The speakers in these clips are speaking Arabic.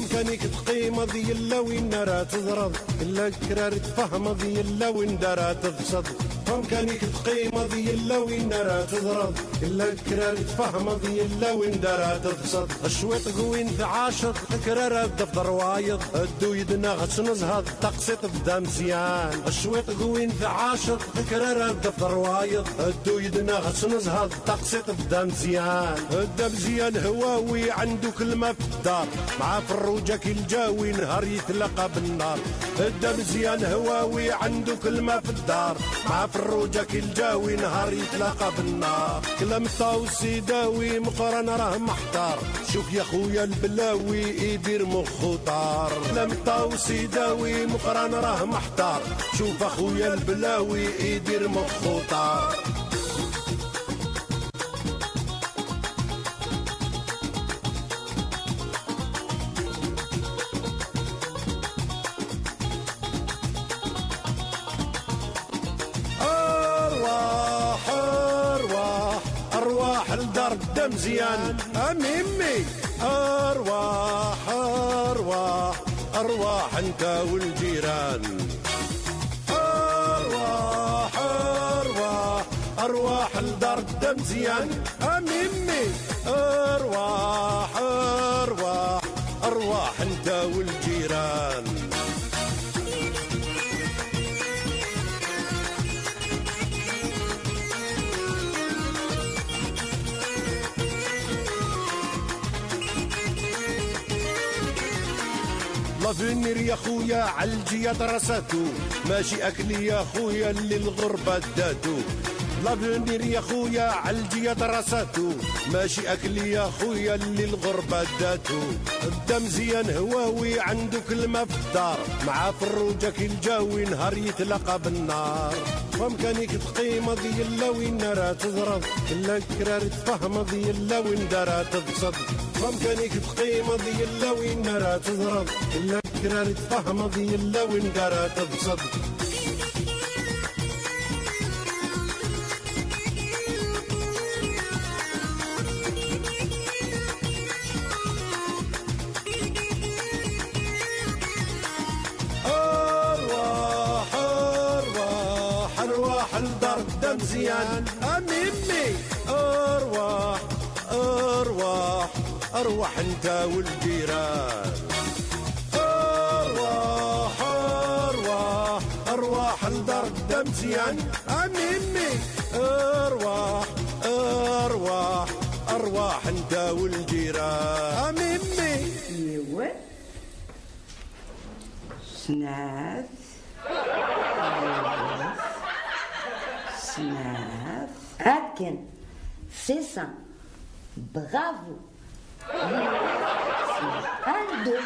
ممكنك تقيم ذي الا وين راه تضرب الا كرار تفهم ذي الا وين دارها تفسد ممكنك تقيم ذي الا وين راه تضرب الا كرار تفهم ذي الا وين دارها تفسد الشويط قوين تعاشق كرار الدفتر وايض الدو يدنا غتنزهض تقسيط بدا مزيان الشويط قوين تعاشق كرار الدفتر وايض الدو يدنا غتنزهض تقسيط بدا مزيان بدا مزيان هواوي عنده كلمه في الدار مع فروجه كي الجاوي نهار يتلاقى بالنار بدا مزيان هواوي عنده كلمه في الدار مع فروجه كي الجاوي نهار يتلاقى بالنار كلام طاوسي داوي مقرن راه محتار شوف يا خويا البلاوي يدير مخو طار كلام طاوسي داوي مقرن راه محتار شوف اخويا البلاوي يدير مخو طار الدار مزيان اميمي ارواح ارواح ارواح انت والجيران ارواح ارواح ارواح الدار مزيان اميمي ارواح ارواح ارواح انت والجيران لافينير يا خويا عالجية درساتو ماشي اكلي يا خويا اللي الغربة داتو لافينير يا خويا عالجية درساتو ماشي اكلي يا خويا اللي الغربة داتو الدم زيان هواوي عنده كلمة في الدار مع فروجة كي الجاوي نهار يتلاقى بالنار ومكانك تقيم ذي الا وين راه تضرب الا كرار تفهم ذي الا وين دارها تفسد ومكانك تقيم ذي الا وين راه تضرب الا كرار تفهم ذي الا وين دارها تفسد مزيان اميمي ارواح ارواح ارواح انت والجيران ارواح ارواح ارواح الدار مزيان اميمي ارواح ارواح ارواح انت والجيران اميمي ايوا سناث هاكن سي سا برافو ان دو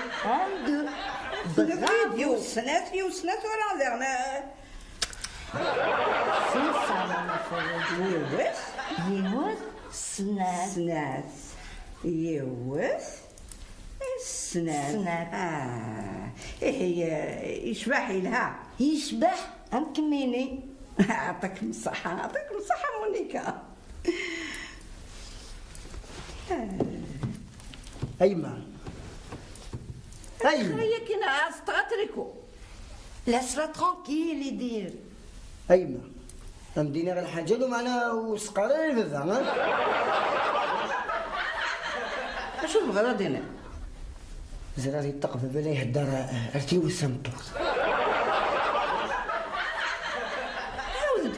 برافو سنات ورا درنا سي سا ماما فوز يوز سنات هي يشبح لها يشبح امكميني يعطيك الصحة مونيكا أيما خليا كي نعرف تغتركو لاسرا ترونكيل يدير أيما مدينا غير الحاجة لو معنا وسقاري بذا اشو الغرض هنا زراري الطقف بلا يهدر ارتي وسمطوس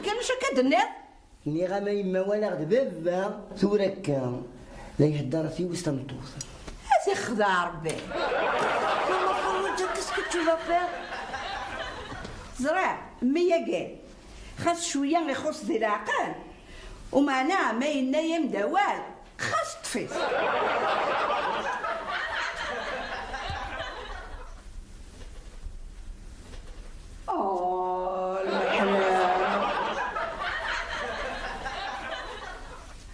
كان شكا الناس ني غاما يما ولا غد بابا ثورك لا يهدر في وسمطوس هاتي خدا ربي ماما فروجة كسكو تو فا زرع مية قال خاص شوية يخص ذي العقل ومعناه ما ينايم دوال خاص تفيس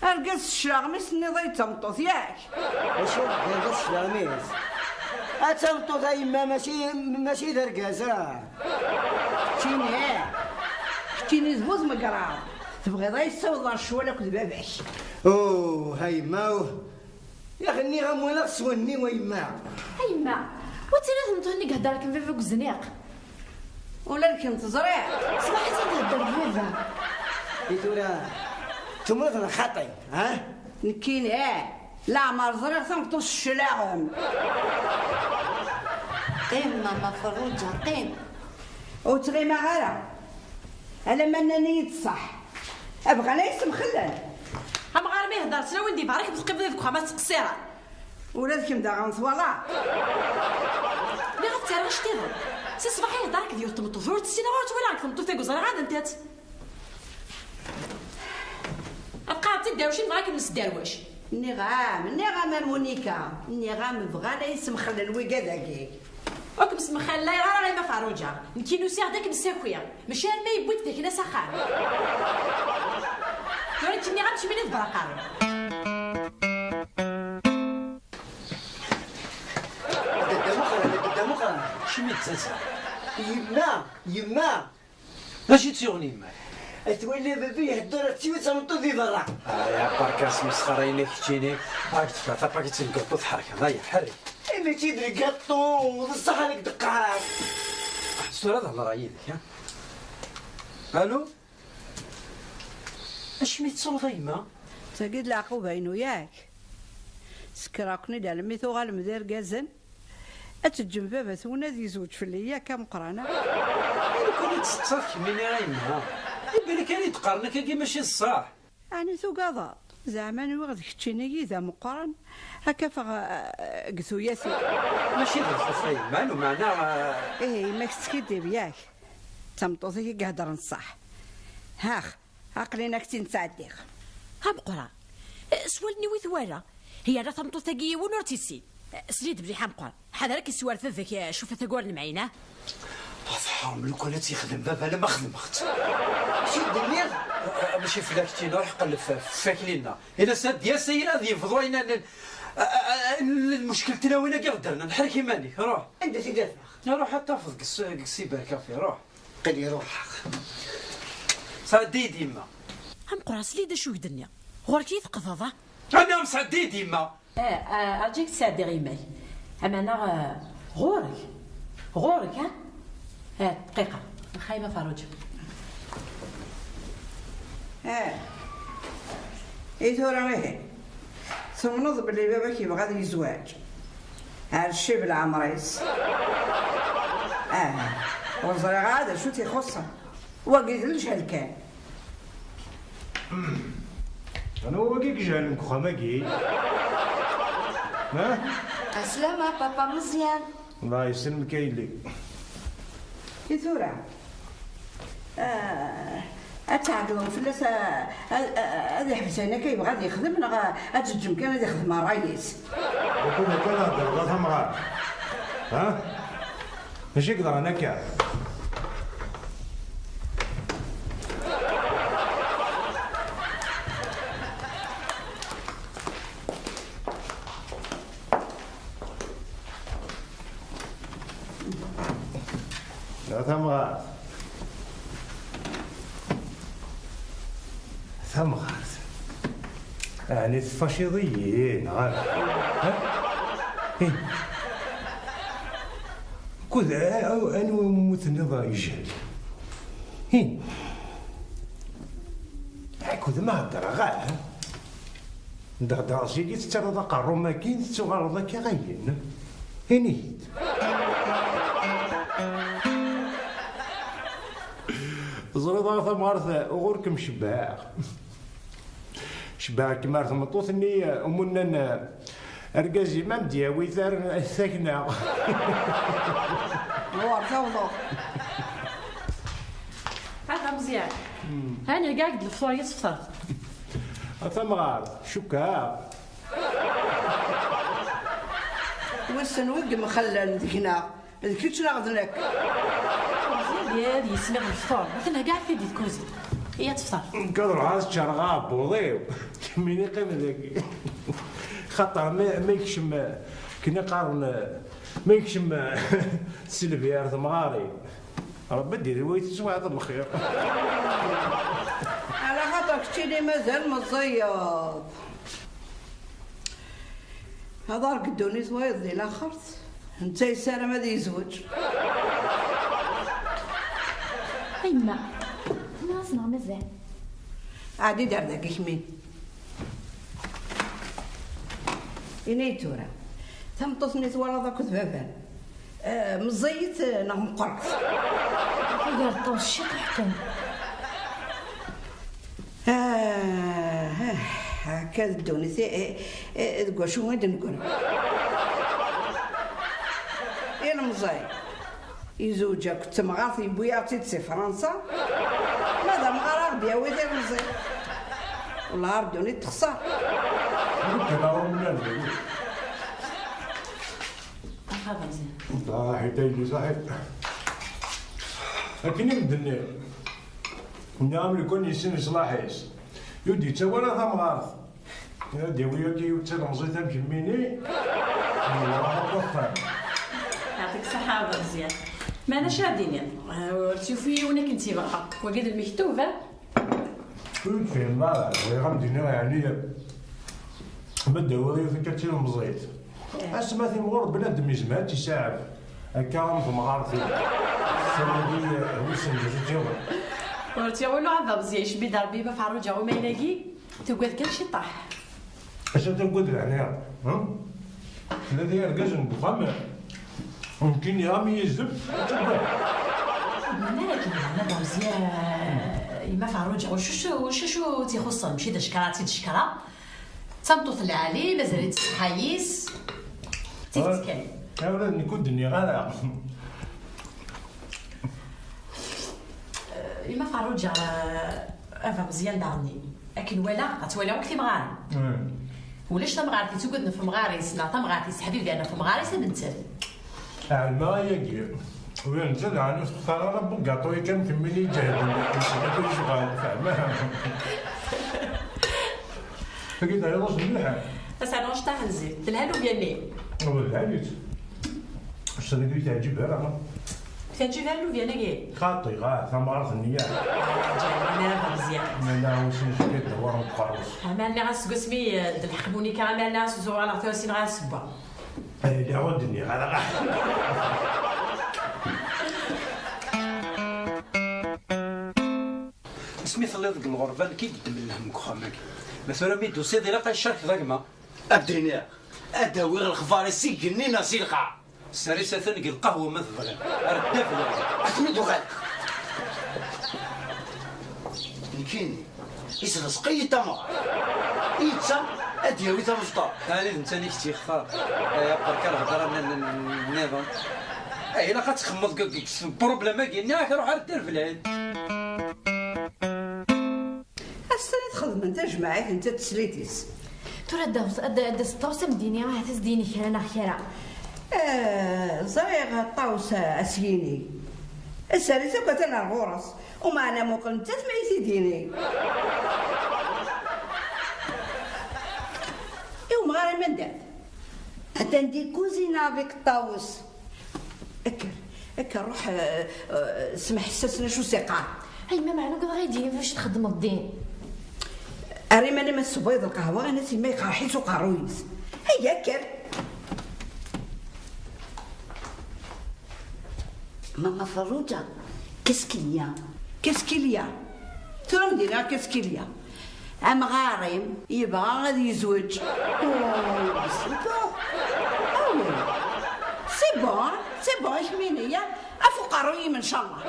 أرقص الشاغميس نضي تمطوث ياك اشو هذا الشلاميس اتمطوط ايما ماشي درقازه كيني زبوز مقرار تبغي ضاي يسوض الشوالك ذباباش اوه هاي ماو يا اخي اني غنولى سواني ويما. ايما وتينا تمطوني كهضر لك فيفا كزنيق ولا لك تزريع صباحي تنهضر بفيفا. ايتورا ثم انا خاطي ها نكين لا ما زريع تنقطوش الشلاهم. قيم ماما فروجه قيم. وتغيما غيره على ما انني صح ابغى انا يسم خلل. هم غارمي هضرت انا وين ديفا راك تسقي بذيك ما تقصيره. ولادكم دا غنصوالا مي غتعرف اش تيضر سي صباحي هضرك ديال تمطو زور تسينا ورا تولا تمطو فيك وزرا غادا انت ابقى تداوشي نبغاك نسداروش. النغام مونيكا النغام بغا لا يسم خلل ويكا داكي وكم اسم خاله غير ما فاروجه نكينو سي داك مساكويه ماشي ما يبوت فيك ناس اخر وريتني غنمشي من البراقار. قدام مخرج شميت زازا يما اش تسيغني ماك تولي بابي يهضر تيوت تمطو في برا. يا باركاس مسخريني كتيني هاك تفاتا باكي تلقطو تحرك هذايا حرك ما تيدري كاطو بصح عليك دقاق. الصورة هضر عيدك ها الو اش ميت صوت يما تاكيد العقوبة بينو ياك سكراكني دا لميثو غالمدير كازن اتجم بابا ثونا ذي زوج في اللي كم قرانا كوني تصرف كميني راه يما يبان كان يتقارنك كي ماشي الصح يعني ثو قضاء زعما نوغد كتشيني ذا مقارن هكا قثو ياسي ماشي ذا الخوف يما لو معناه ايه ما كتكيدي بياك تمطوطي كهدر نصح هاخ عقلينا كتي نتعديغ هم قرا سوالني وثوالا هي راه تمطو ثقي ونورتيسي سليد بلي حمقر هذا راك السوار فيك شوف ثقور المعينه حرام لو كان تيخدم بابا لا ما خدمت ماشي الدنيا ماشي فلاكتي نروح قلب فاكلينا الا ساد يا سيدنا ذي فضوينا المشكل تنا وين كاع درنا نحرك يماني روح انت تدافع روح حتى فض قسي بركافي روح قدي روح سعدي ديما هم قرا سليد شو الدنيا غورك يثقفض انا مسعدي ديما ارجيك تساعدي غيماي اما انا غورك ها دقيقه خايمه فاروجه ايه تورا ماهي ثم نضب اللي بابا كي بغا يزواج هاد الشي بالعمريس وزرا غادا شو تيخصها وقيدلش هالكان انا هو كيك جالك خماكي ها السلامة بابا مزيان. الله يسلمك كايلي ايه تورا اتعقلون فلاس هذا حبسينا كي بغا يخدم نغا اتجم كان هذا يخدم الرئيس يكون كان هضر غا مرات ها ماشي يقدر انا كاع ثمغات يعني الفاشيضيين عارف ها كذا انا متنظر يجهل هين كذا ما هضر غا ندغدر راسي كي تترضى قارو ما كاين تغرض كي غاين هني زريضة ثمارث غوركم شباع شباع كما ثمطوث اني امنا ارقازي ما مدياوي ثار الساكنة ورثة وضوء هذا مزيان هاني قاعد الفطور يصفر ثمار شكا وسن وق مخلل ذكنا ذيك تناغذ لك ديال يسمع الفطور مثلا كاع في ديت كوزي هي تفطر نقدر عاز شرغاب بوضيو من يقيم ذاك خاطر ما يكشم كنا قارن ما يكشم سلفيار ثمغاري ربي ديري ويت تسوى هذا الخير على خاطر كتيني مازال مزيض هذا رقدوني ثويض دي لاخرت انت يسالم هذا يزوج. ايما ناصنا مازال عادي دار داك يمين إني تورا تمطسني ثوالا ذاك ذبابان مزيت نغم قرط قال طوش شي تحكم هكا دوني تقول شو غادي نقول يا مزاي يزوجك كنت مغاطي بوياتي تسي فرنسا ماذا مغار بيا ويدير مزاي والله ردوني تخسر صحيح تيجي صحيح لكن يمدني نعم يكون يسن صلاحيس يودي تسوى ثم غارث يودي ويودي وتلمزيتها بجميني يعطيك الصحة مزيان ما انا شاديني شوفي وانا كنتي بقى وقد المكتوبة كنت في المرة ويغمدني يعني بدا وظيفة كتير مزيت اسمع مغور بنادم يزمات يساعد هكا غنضم غارثي سمدي وسن جوج ورتي ولو عذاب زي شبي ضربي بفعلو جاو ما يلاقي تقول كل شي طاح اش تنقول يعني ها الذي يرقز بفم ممكن يامي يزب لكن انا مزيان ما فعلو جاو شو تيخص مشي دشكراتي دشكرا صمتو طلع عليه مازال تحيس تيتكلم يا ولاد نكون الدنيا غالا ما فعلوج افا مزيان دارني لكن ولا غتولي وقتي مغاري ولاش تمغارتي تقعد في مغاري سنا تمغارتي حبيبي انا في مغاري سبنتل ما يجي وينزل عن اختار ربك قاطوي كان في ملي جهد كل شغال فاهمها فكيت على راس مليحه بس انا واش تاهنزي تلهلو بياني والله عليك السنه اللي تعجبها راه كنجي فيها لوفيا ناكي خاطي ثمرة النية انا مزيان انا وسن شكيت دوار مقروص عملنا غاسكو سمي الحكموني كاملنا سوزو على ثوسين غاسبا لا ودني على غاح اسمي ثليض الغربة كي قدم لهم كخامك مثلا مي دوسي ديال الشرك ذاكما ابدينا اداوي الخفار سيجني ناسيلقا ساريسة ثاني القهوة مثلا ردف أتمدو غالك نكيني يسلس قي تمر يتسا أديوي تمشطار هاني انت نيك تيختار يا بركا الهضره من النظام اي لا كتخمض بروبليم كاين راك روح ردير في العيد السنة تخدم انت جماعات انت تسليتيس ترى دا 16 مديني راه تزديني كرا خيرا زريغ الطاوس اسيني السالسة كتنا الغرس ومعنا مقنتات ما يسيديني يوم غير من داد حتى ندي كوزينة بك الطاوس اكر روح سمح حساسنا شو سيقع هاي ما معنى قد غيديني فاش تخدم الدين اري ماني ما السبيض القهوة انا سيما يقرحيس وقرويس هيا كر ماما فروجة كسكيليا ترى مدينة كسكيليا عم غارم يبغى غادي يزوج سي بون يحميني افو قرويم ان شاء الله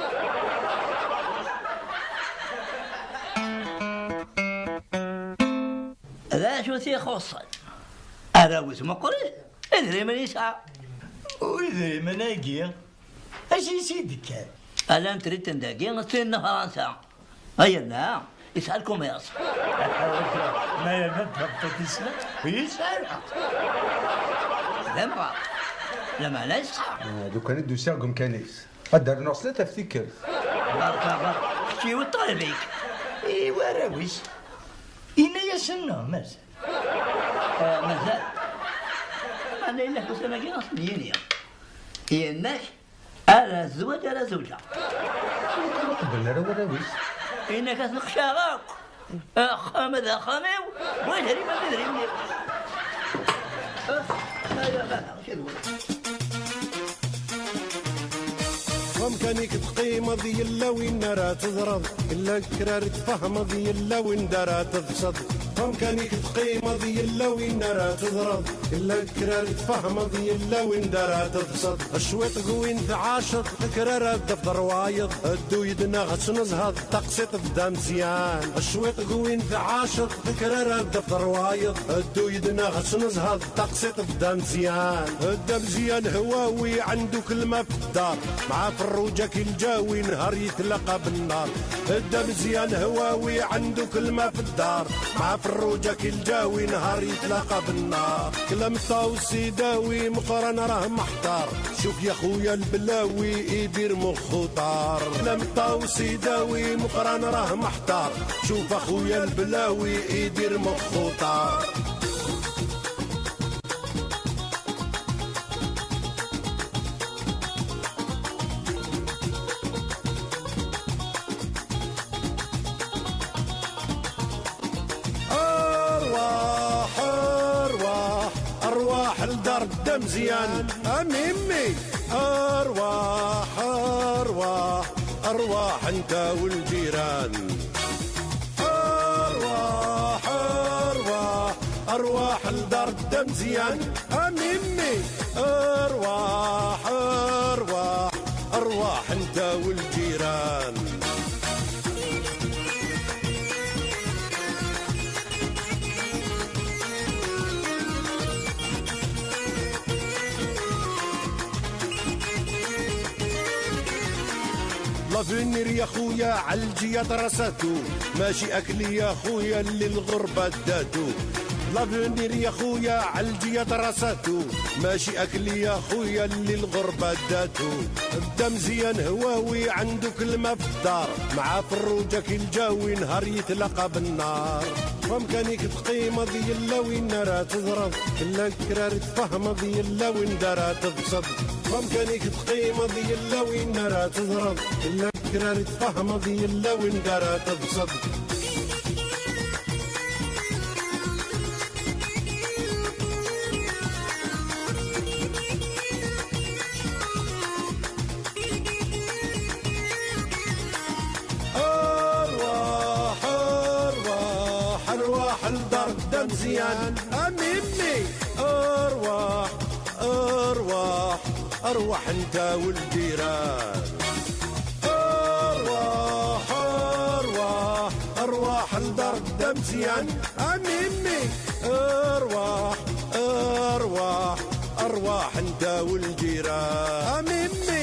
لا شو تيخص اراوز مقري ادري من يسعى وإذا من أجي أشي سيدك الا تريد تنداقي سن فرنسا هيا لا يسالكم يا اصلا ما ينبغى تسمع ويسأل لا ما لما لا يسعى دو كان يدو ساقم كنيس قدر نوصلة تفتكر بارك شي وطالبيك إيوا راويش إنا يسنى مازال مازال انا الا كنت ما كاين اصليين هي انك على الزواج على زوجها قبلنا راه راويش انك تسلق شاغاك خامد خاميو وين هري ما ندري منين ومكانك تقيمة ذي الا وين راه تضرب الا كرار تفهم ذي الا وين دارها تفسد ومكانك تقيمة ذي الا وين راه تضرب الا كرار تفهم ذي الا وين دارها تفسد الشويط قوين تعاشط كرار الدفتر وايض الدو يدنا غش نزهض تقسيط بدا مزيان الشويط قوين تعاشط كرار الدفتر وايض الدو يدنا غش نزهض تقسيط بدا مزيان الدا مزيان هواوي عنده كلمة في الدار مع فروجة كي الجاوي نهار يتلقى بالنار الدا مزيان هواوي عنده كلمة في الدار مع فروجة كي الجاوي نهار يتلاقى بالنار كلام طاو سيداوي مقرن راه محتار شوف يا خويا البلاوي يدير مخو طار كلام طاو سيداوي مقرن راه محتار شوف اخويا البلاوي يدير مخو طار الدار مزيان اميمي ارواح ارواح ارواح انت والجيران ارواح ارواح ارواح الدار مزيان اميمي ارواح ارواح ارواح انت والجيران لافينير يا خويا عالجية درساتو ماشي اكلي يا خويا اللي الغربة داتو لافينير يا خويا عالجية درساتو ماشي اكلي يا خويا اللي الغربة داتو بدا مزيان هواوي عنده كلمة في الدار مع فروجة كي الجاوي نهار يتلقى بالنار ومكانك تقيمة ذي الا وين راه تضرب الا كرار تفهم ذي الا وين دارها تفسد ومكانك تقيمة ذي الا وين راه تضرب الا كرار تفهم ذي الا وين دارها تفسد الدار مزيان اميمي ارواح ارواح ارواح انت والجيران ارواح ارواح ارواح الدار مزيان اميمي ارواح ارواح ارواح انت والجيران اميمي